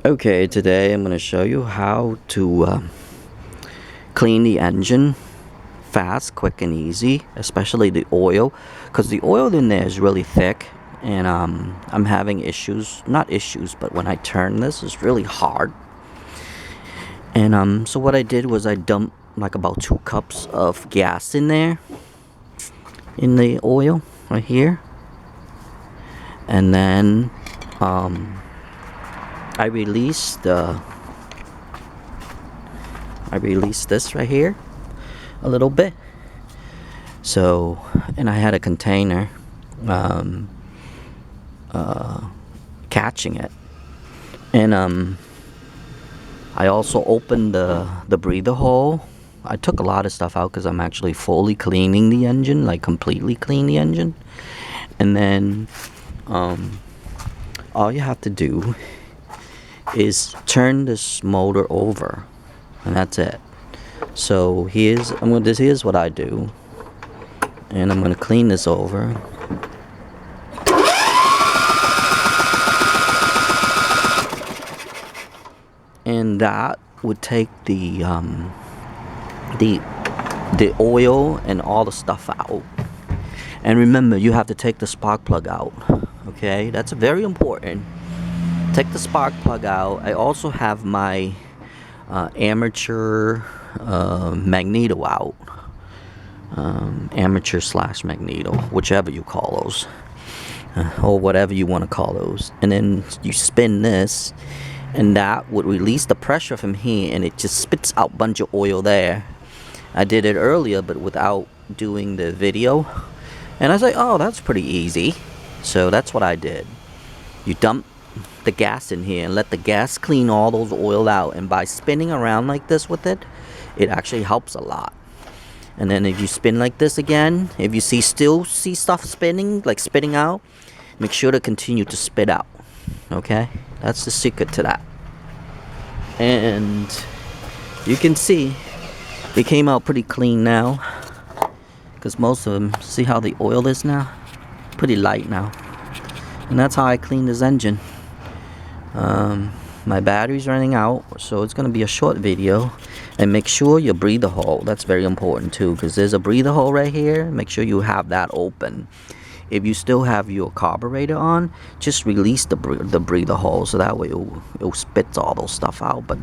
Okay, today I'm going to show you how to clean the engine fast, quick, and easy, especially the oil, because the oil in there is really thick, and I'm having issues, not issues, but when I turn this, it's really hard. And so what I did was I dumped like about 2 cups of gas in there, in the oil right here, and then I released this right here a little bit. So, and I had a container catching it, and I also opened the breather hole. I took a lot of stuff out because I'm actually fully cleaning the engine, like completely clean the engine. And then all you have to do is turn this motor over, and that's it. So here's what I do, and I'm gonna clean this over. And that would take the oil and all the stuff out. And remember, you have to take the spark plug out. Okay, that's very important. Take the spark plug out. I also have my amateur magneto out. Amateur / magneto, whichever you call those, or whatever you want to call those. And then you spin this, and that would release the pressure from here, and it just spits out a bunch of oil there. I did it earlier, but without doing the video, and I was like, oh, that's pretty easy. So that's what I did. You dump the gas in here and let the gas clean all those oil out, and by spinning around like this with it, it actually helps a lot. And then if you spin like this again, if you still see stuff spinning, like spitting out, make sure to continue to spit out. Okay, that's the secret to that. And you can see it came out pretty clean now, because most of them, see how the oil is now? Pretty light now. And that's how I clean this engine. My battery's running out, so it's gonna be a short video. And make sure your breather hole, that's very important too, because there's a breather hole right here. Make sure you have that open. If you still have your carburetor on, just release the breather hole, so that way it'll spit all those stuff out. But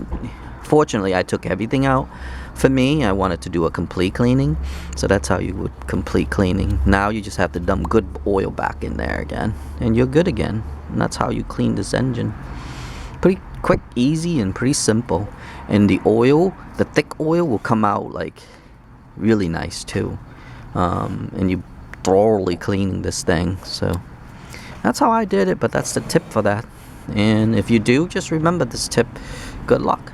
fortunately, I took everything out. For me, I wanted to do a complete cleaning, so that's how you would complete cleaning. Now you just have to dump good oil back in there again, and you're good again. And that's how you clean this engine. Pretty quick, easy, and pretty simple. And the oil, the thick oil, will come out like really nice too. And you thoroughly cleaning this thing. So that's how I did it, but that's the tip for that. And if you do, just remember this tip. Good luck.